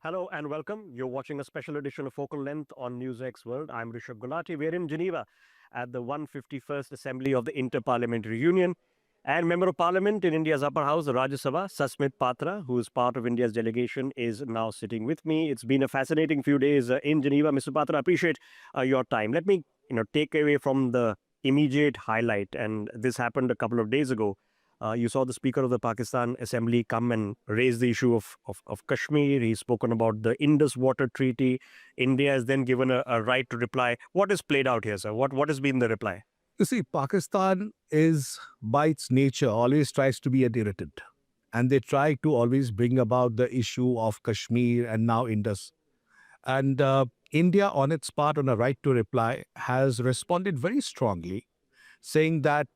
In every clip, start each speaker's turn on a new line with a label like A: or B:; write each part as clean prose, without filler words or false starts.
A: Hello and welcome. You're watching a special edition of Focal Length on NewsX World. I'm Rishabh Gulati. We're in Geneva at the 151st Assembly of the Inter-Parliamentary Union. And Member of Parliament in India's upper house, the Rajya Sabha, Sasmit Patra, who is part of India's delegation, is now sitting with me. It's been a fascinating few days in Geneva. Mr. Patra, I appreciate your time. Let me take away from the immediate highlight, and this happened a couple of days ago. You saw the Speaker of the Pakistan Assembly come and raise the issue of Kashmir. He's spoken about the Indus Water Treaty. India has then given a right to reply. What is played out here, sir? What has been the reply?
B: You see, Pakistan is, by its nature, always tries to be a irritant. And they try to always bring about the issue of Kashmir and now Indus. And India, on its part, on a right to reply, has responded very strongly, saying that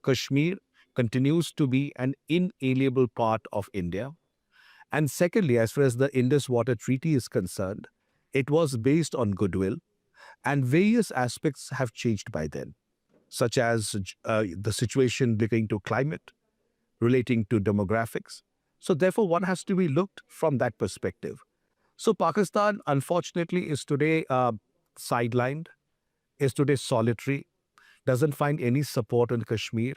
B: Kashmir continues to be an inalienable part of India. And secondly, as far as the Indus Water Treaty is concerned, it was based on goodwill, and various aspects have changed by then, such as the situation relating to climate, relating to demographics. So therefore, one has to be looked from that perspective. So Pakistan, unfortunately, is today sidelined, is today solitary, doesn't find any support in Kashmir.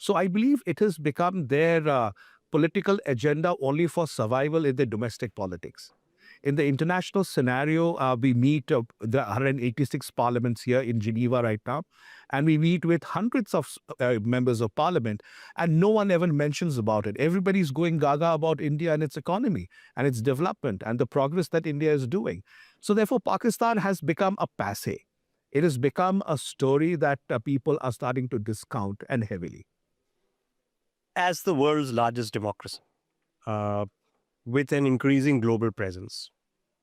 B: So I believe it has become their political agenda only for survival in the domestic politics. In the international scenario, we meet the 186 parliaments here in Geneva right now, and we meet with hundreds of members of parliament, and no one ever mentions about it. Everybody's going gaga about India and its economy and its development and the progress that India is doing. So therefore, Pakistan has become a passe. It has become a story that people are starting to discount, and heavily.
A: As the world's largest democracy, uh, with an increasing global presence,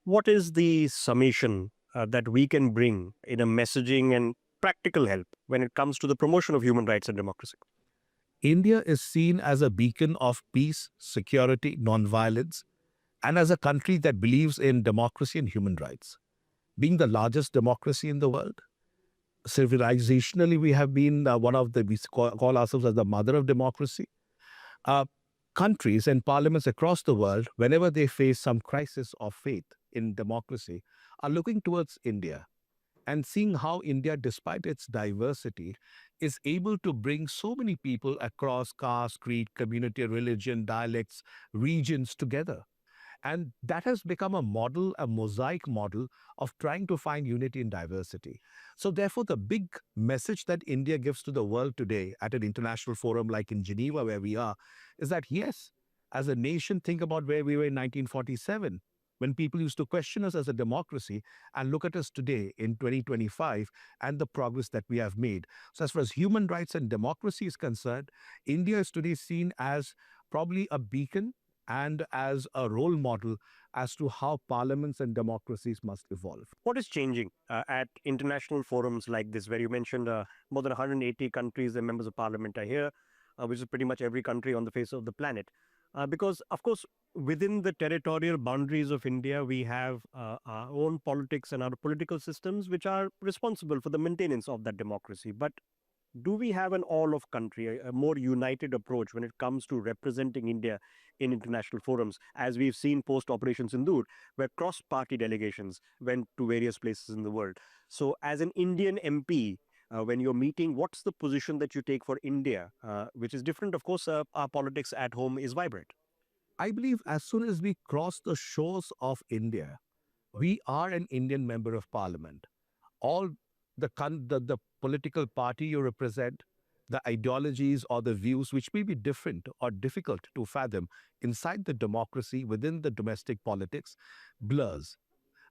A: what is the summation that we can bring in a messaging and practical help when it comes to the promotion of human rights and democracy?
B: India is seen as a beacon of peace, security, nonviolence, and as a country that believes in democracy and human rights. Being the largest democracy in the world, civilizationally, we have been one of the, we call ourselves as the mother of democracy. Uh, Countries and parliaments across the world, whenever they face some crisis of faith in democracy, are looking towards India and seeing how India, despite its diversity, is able to bring so many people across caste, creed, community, religion, dialects, regions together. And that has become a model, a mosaic model of trying to find unity in diversity. So therefore, the big message that India gives to the world today at an international forum like in Geneva, where we are, is that yes, as a nation, think about where we were in 1947, when people used to question us as a democracy, and look at us today in 2025 and the progress that we have made. So as far as human rights and democracy is concerned, India is today seen as probably a beacon and as a role model as to how parliaments and democracies must evolve.
A: What is changing at international forums like this, where you mentioned more than 180 countries and members of parliament are here, which is pretty much every country on the face of the planet? Because, of course, within the territorial boundaries of India, we have our own politics and our political systems which are responsible for the maintenance of that democracy. But do we have an all of country, a more united approach when it comes to representing India in international forums, as we've seen post Operation Sindoor, where cross party delegations went to various places in the world? So, as an Indian MP, when you're meeting, what's the position that you take for India, which is different? Of course, our politics at home is vibrant.
B: I believe as soon as we cross the shores of India, we are an Indian member of parliament. All the political party you represent, the ideologies or the views which may be different or difficult to fathom inside the democracy within the domestic politics blurs.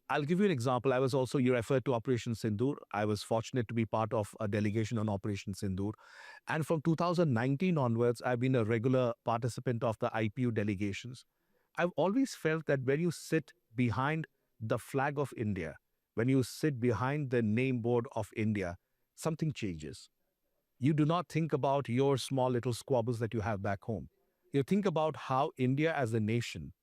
B: I'll give you an example. I was also, you referred to Operation Sindoor. I was fortunate to be part of a delegation on Operation Sindoor. And from 2019 onwards, I've been a regular participant of the IPU delegations. I've always felt that when you sit behind the flag of India, when you sit behind the name board of India, something changes. You do not think about your small little squabbles that you have back home. You think about how India as a nation,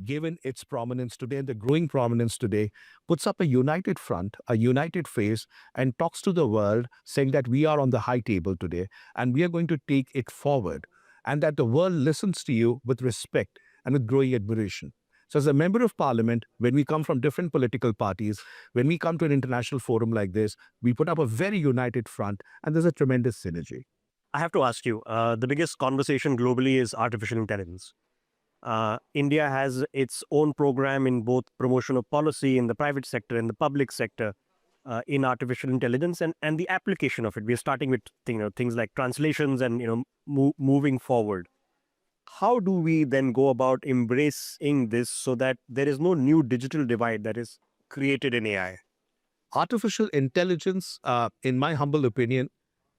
B: given its prominence today and the growing prominence today, puts up a united front, a united face, and talks to the world saying that we are on the high table today and we are going to take it forward, and that the world listens to you with respect and with growing admiration. So as a member of parliament, when we come from different political parties, when we come to an international forum like this, we put up a very united front and there's a tremendous synergy.
A: I have to ask you, the biggest conversation globally is artificial intelligence. India has its own program in both promotion of policy in the private sector and the public sector in artificial intelligence and the application of it. We're starting with things like translations and moving forward. How do we then go about embracing this so that there is no new digital divide that is created in AI?
B: Artificial intelligence, in my humble opinion,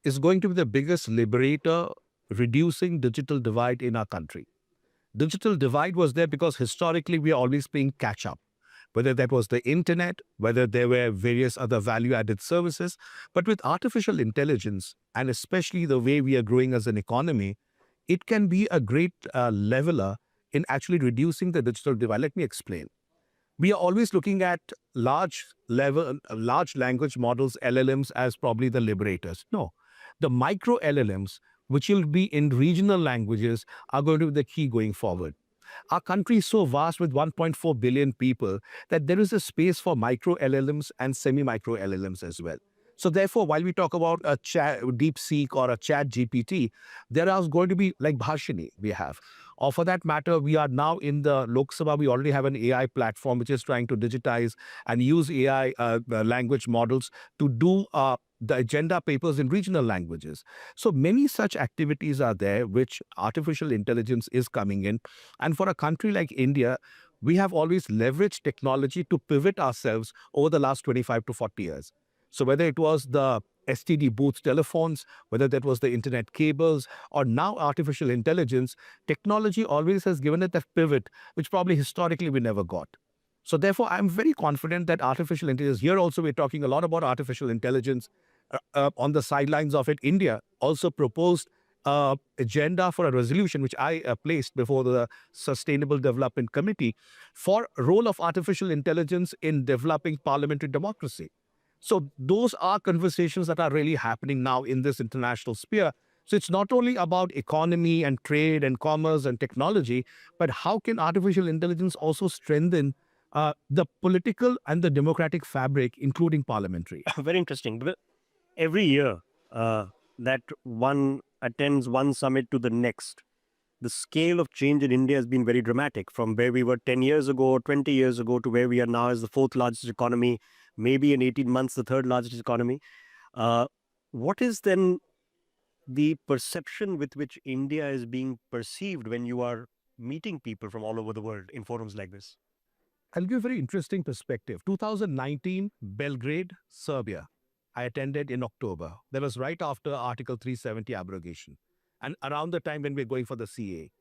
B: is going to be the biggest liberator reducing digital divide in our country. Digital divide was there because historically we are always playing catch up, whether that was the internet, whether there were various other value added services. But with artificial intelligence, and especially the way we are growing as an economy, it can be a great leveler in actually reducing the digital divide. Let me explain. We are always looking at large language models, LLMs, as probably the liberators. No, the micro LLMs, which will be in regional languages, are going to be the key going forward. Our country is so vast with 1.4 billion people that there is a space for micro LLMs and semi micro LLMs as well. So therefore, while we talk about a DeepSeek or a Chat GPT, there are going to be like Bhashini we have. Or for that matter, we are now in the Lok Sabha, we already have an AI platform which is trying to digitize and use AI language models to do the agenda papers in regional languages. So many such activities are there, which artificial intelligence is coming in. And for a country like India, we have always leveraged technology to pivot ourselves over the last 25 to 40 years. So whether it was the STD booth telephones, whether that was the internet cables, or now artificial intelligence, technology always has given it that pivot, which probably historically we never got. So therefore, I'm very confident that artificial intelligence, here also we're talking a lot about artificial intelligence. On the sidelines of it, India also proposed agenda for a resolution, which I placed before the Sustainable Development Committee, for role of artificial intelligence in developing parliamentary democracy. So those are conversations that are really happening now in this international sphere. So it's not only about economy and trade and commerce and technology, but how can artificial intelligence also strengthen the political and the democratic fabric, including parliamentary?
A: Very interesting. Every year that one attends one summit to the next, the scale of change in India has been very dramatic, from where we were 10 years ago, 20 years ago, to where we are now as the fourth largest economy, maybe in 18 months, the third largest economy. What is then the perception with which India is being perceived when you are meeting people from all over the world in forums like this?
B: I'll give you a very interesting perspective. 2019, Belgrade, Serbia. I attended in October. That was right after Article 370 abrogation and around the time when we're going for the CA.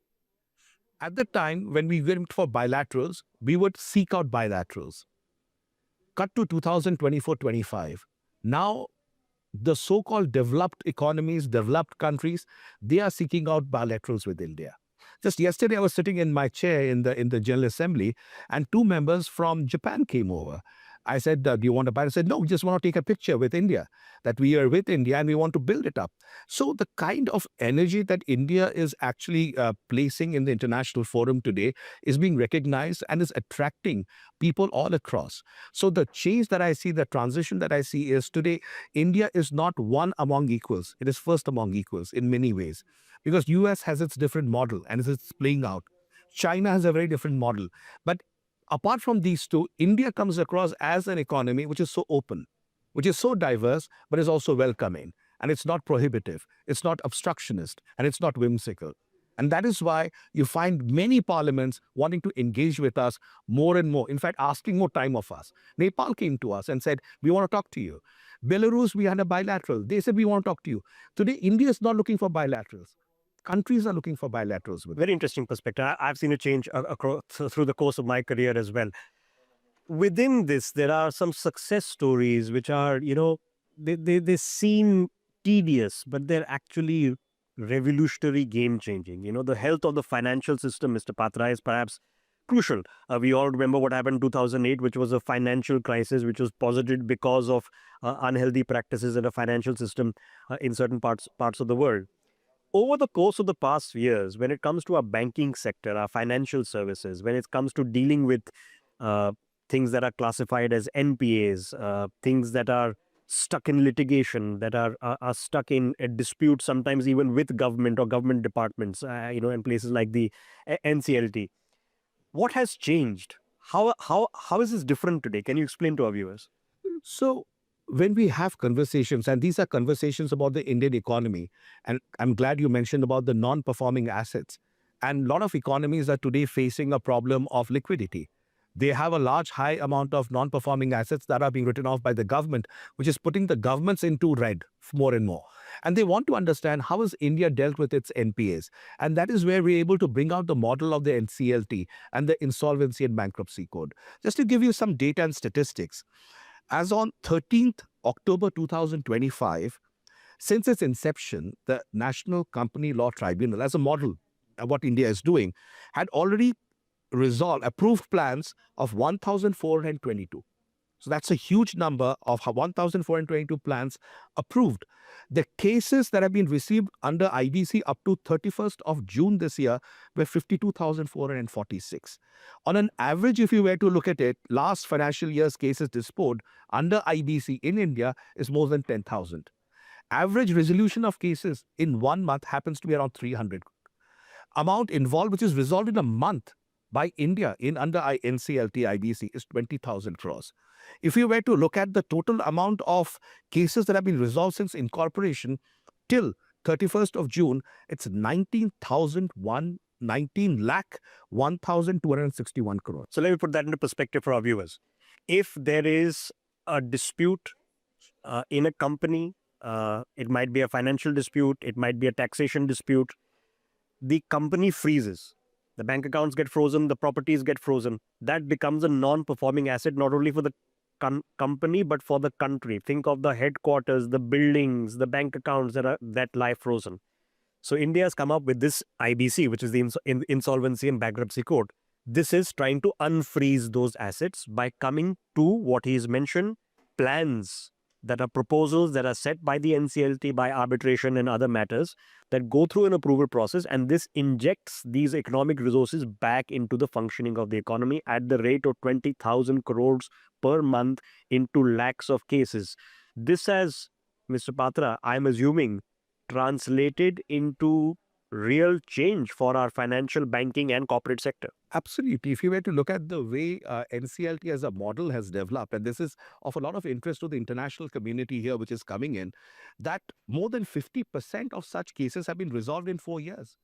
B: At the time, when we went for bilaterals, we would seek out bilaterals. Cut to 2024-25. Now, the so-called developed economies, developed countries, they are seeking out bilaterals with India. Just yesterday, I was sitting in my chair in the General Assembly, and two members from Japan came over. I said, do you want to buy? I said, no, we just want to take a picture with India, that we are with India and we want to build it up. So the kind of energy that India is actually placing in the international forum today is being recognized and is attracting people all across. So the change that I see, the transition that I see is today, India is not one among equals. It is first among equals in many ways, because US has its different model and it's playing out. China has a very different model. But apart from these two, India comes across as an economy which is so open, which is so diverse, but is also welcoming. And it's not prohibitive, it's not obstructionist, and it's not whimsical. And that is why you find many parliaments wanting to engage with us more and more. In fact, asking more time of us. Nepal came to us and said, we want to talk to you. Belarus, we had a bilateral. They said, we want to talk to you. Today, India is not looking for bilaterals. Countries are looking for bilaterals with
A: Very interesting perspective. I've seen a change across through the course of my career as well. Within this, there are some success stories which are, they seem tedious, but they're actually revolutionary, game changing. The health of the financial system, Mr. Patra, is perhaps crucial. We all remember what happened in 2008, which was a financial crisis, which was posited because of unhealthy practices in a financial system in certain parts of the world. over the course of the past years, when it comes to our banking sector, our financial services, when it comes to dealing with uh, things that are classified as NPAs, things that are stuck in litigation, that are stuck in a dispute, sometimes even with government or government departments, in places like the NCLT. What has changed? How is this different today? Can you explain to our viewers?
B: So when we have conversations, and these are conversations about the Indian economy, and I'm glad you mentioned about the non-performing assets. And a lot of economies are today facing a problem of liquidity. They have a large, high amount of non-performing assets that are being written off by the government, which is putting the governments into red more and more. And they want to understand how has India dealt with its NPAs. And that is where we're able to bring out the model of the NCLT and the Insolvency and Bankruptcy Code. Just to give you some data and statistics, as on 13th October 2025, since its inception, the National Company Law Tribunal, as a model of what India is doing, had already approved plans of 1,422. So that's a huge number of 1,422 plans approved. The cases that have been received under IBC up to 31st of June this year were 52,446. On an average, if you were to look at it, last financial year's cases disposed under IBC in India is more than 10,000. Average resolution of cases in 1 month happens to be around 300. Amount involved, which is resolved in a month by India in under NCLT IBC, is 20,000 crores. If you were to look at the total amount of cases that have been resolved since incorporation till 31st of June, it's 19 lakh 1,261 crores.
A: So let me put that into perspective for our viewers. If there is a dispute in a company, it might be a financial dispute, it might be a taxation dispute, the company freezes. The bank accounts get frozen, the properties get frozen. That becomes a non-performing asset, not only for the company, but for the country. Think of the headquarters, the buildings, the bank accounts that lie frozen. So India has come up with this IBC, which is the Insolvency and Bankruptcy Code. This is trying to unfreeze those assets by coming to what he's mentioned, plans that are proposals that are set by the NCLT, by arbitration and other matters that go through an approval process, and this injects these economic resources back into the functioning of the economy at the rate of 20,000 crores per month into lakhs of cases. This has, Mr. Patra, I'm assuming, translated into real change for our financial, banking and corporate sector.
B: Absolutely. If you were to look at the way NCLT as a model has developed, and this is of a lot of interest to the international community here, which is coming in, that more than 50% of such cases have been resolved in 4 years.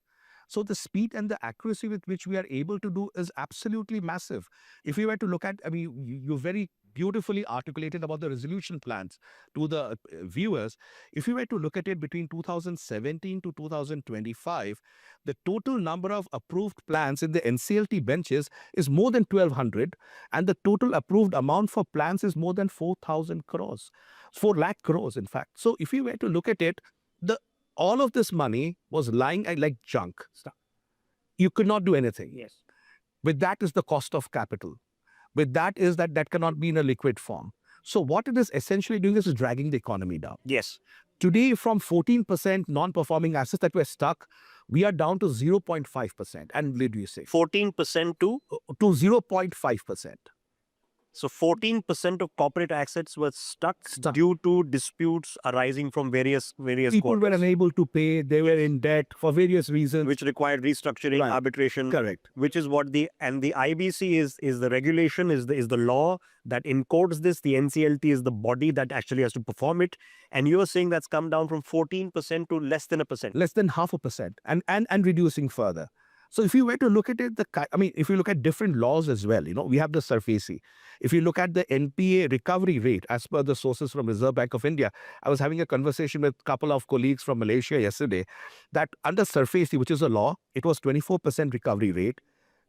B: So the speed and the accuracy with which we are able to do is absolutely massive. If you were to look at, you very beautifully articulated about the resolution plans to the viewers. If you were to look at it between 2017 to 2025, the total number of approved plans in the NCLT benches is more than 1,200, and the total approved amount for plans is more than 4,000 crores, 4 lakh crores, in fact. So if you were to look at it, all of this money was lying like junk. You could not do anything.
A: Yes.
B: With that is the cost of capital. With that is that cannot be in a liquid form. So what it is essentially doing is dragging the economy down.
A: Yes.
B: Today, from 14% non-performing assets that were stuck, we are down to 0.5%. And did you say
A: 14% to
B: 0.5%.
A: So 14% of corporate assets were stuck due to disputes arising from various
B: People
A: quarters,
B: were unable to pay. They were in debt for various reasons,
A: which required restructuring,
B: Right.
A: arbitration.
B: Correct.
A: Which is what the IBC is the regulation, is the law that encodes this. The NCLT is the body that actually has to perform it. And you are saying that's come down from 14% to less than 1%.
B: Less than 0.5%, and reducing further. So if you were to look at it, if you look at different laws as well, we have the SURFACE. If you look at the NPA recovery rate, as per the sources from Reserve Bank of India, I was having a conversation with a couple of colleagues from Malaysia yesterday, that under SURFACE, which is a law, it was 24% recovery rate.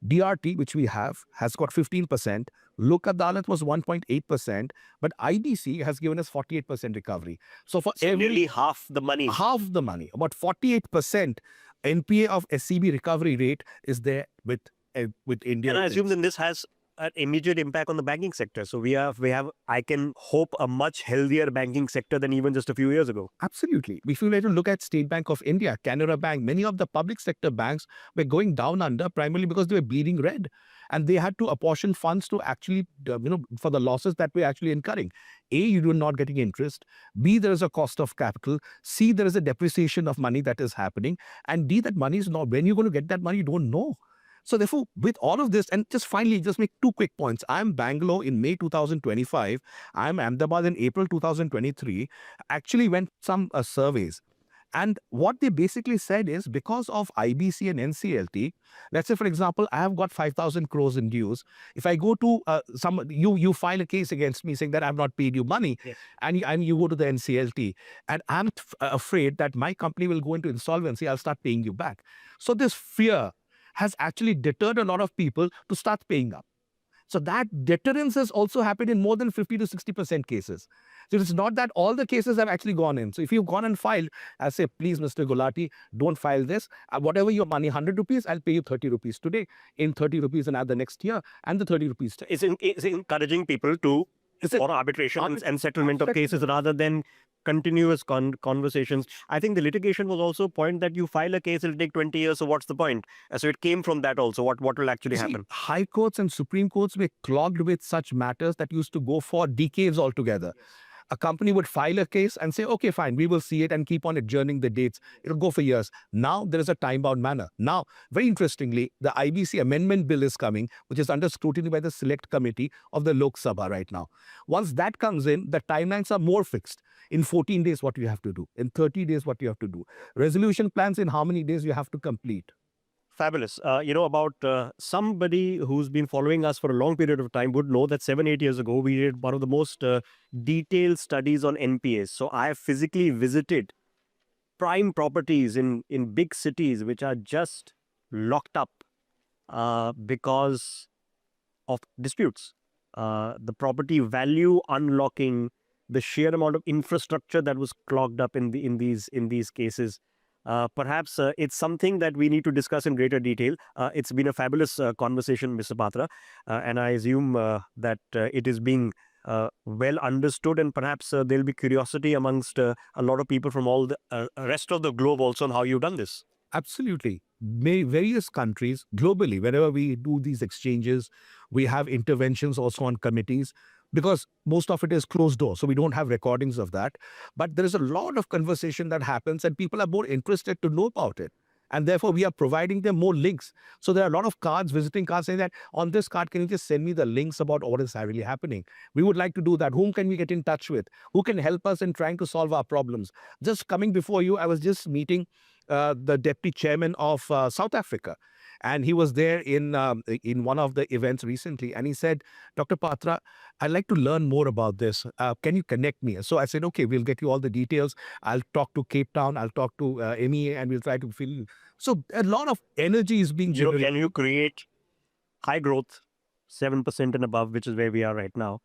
B: DRT, which we have, has got 15%. Lok Adalat was 1.8%, but IBC has given us 48% recovery. So for
A: nearly half the money.
B: About 48% NPA of SCB recovery rate is there with India.
A: And I assume then this has an immediate impact on the banking sector. So we have, I can hope, a much healthier banking sector than even just a few years ago.
B: Absolutely. If you were to look at State Bank of India, Canara Bank, many of the public sector banks were going down under primarily because they were bleeding red, and they had to apportion funds to actually, for the losses that we're actually incurring. A, you're not getting interest. B, there is a cost of capital. C, there is a depreciation of money that is happening. And D, that money is not, when you're going to get that money, you don't know. So therefore, with all of this, and just finally, just make two quick points. I'm Bangalore in May 2025. I'm Ahmedabad in April 2023. Actually went some surveys. And what they basically said is, because of IBC and NCLT, let's say, for example, I have got 5,000 crores in dues. If I go to you file a case against me saying that I've not paid you money,
A: Yes.
B: and you go to the NCLT, and I'm afraid that my company will go into insolvency, I'll start paying you back. So this fear has actually deterred a lot of people to start paying up. So that deterrence has also happened in more than 50 to 60% cases. So it's not that all the cases have actually gone in. So if you've gone and filed, I say, please, Mr. Gulati, don't file this. Whatever your money, 100 rupees, I'll pay you 30 rupees today, in 30 rupees and add the next year, and the 30 rupees.
A: It's encouraging people to for arbitration and settlement of cases rather than continuous conversations. I think the litigation was also a point that you file a case, it'll take 20 years, so what's the point? So it came from that also, what will actually happen.
B: High courts and Supreme Courts were clogged with such matters that used to go for decades altogether. A company would file a case and say, okay, fine, we will see it, and keep on adjourning the dates. It'll go for years. Now there is a time-bound manner. Now, very interestingly, the IBC amendment bill is coming, which is under scrutiny by the select committee of the Lok Sabha right now. Once that comes in, the timelines are more fixed. In 14 days, what you have to do. In 30 days, what you have to do. Resolution plans, in how many days you have to complete.
A: Fabulous. About somebody who's been following us for a long period of time would know that 7-8 years ago, we did one of the most detailed studies on NPAs. So I have physically visited prime properties in big cities which are just locked up because of disputes. The property value unlocking, the sheer amount of infrastructure that was clogged up in these cases. Perhaps it's something that we need to discuss in greater detail. It's been a fabulous conversation, Mr. Patra, and I assume that it is being well understood, and perhaps there'll be curiosity amongst a lot of people from all the rest of the globe also on how you've done this.
B: Absolutely. Various countries globally, whenever we do these exchanges, we have interventions also on committees, because most of it is closed door, so we don't have recordings of that. But there is a lot of conversation that happens, and people are more interested to know about it. And therefore, we are providing them more links. So there are a lot of cards, visiting cards, saying that on this card, can you just send me the links about what is really happening? We would like to do that. Whom can we get in touch with? Who can help us in trying to solve our problems? Just coming before you, I was just meeting the deputy chairman of South Africa. And he was there in one of the events recently. And he said, Dr. Patra, I'd like to learn more about this. Can you connect me? So I said, okay, we'll get you all the details. I'll talk to Cape Town. I'll talk to MEA, and we'll try to fill you. So a lot of energy is being generated.
A: Can you create high growth, 7% and above, which is where we are right now,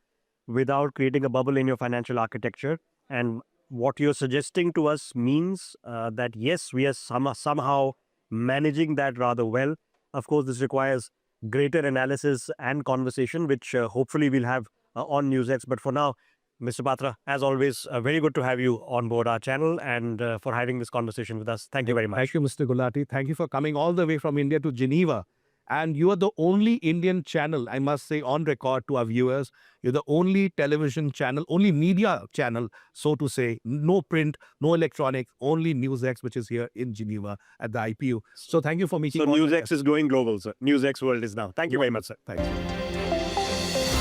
A: without creating a bubble in your financial architecture? And what you're suggesting to us means that, yes, we are somehow managing that rather well. Of course, this requires greater analysis and conversation, which hopefully we'll have on NewsX. But for now, Mr. Patra, as always, very good to have you on board our channel and for having this conversation with us. Thank you very much.
B: Thank you, Mr. Gulati. Thank you for coming all the way from India to Geneva. And you are the only Indian channel, I must say, on record to our viewers. You're the only television channel, only media channel, so to say. No print, no electronics, only NewsX, which is here in Geneva at the IPU. So thank you for meeting.
A: So NewsX is going global, sir. NewsX World is now. Thank you very much, sir.
B: Thank you.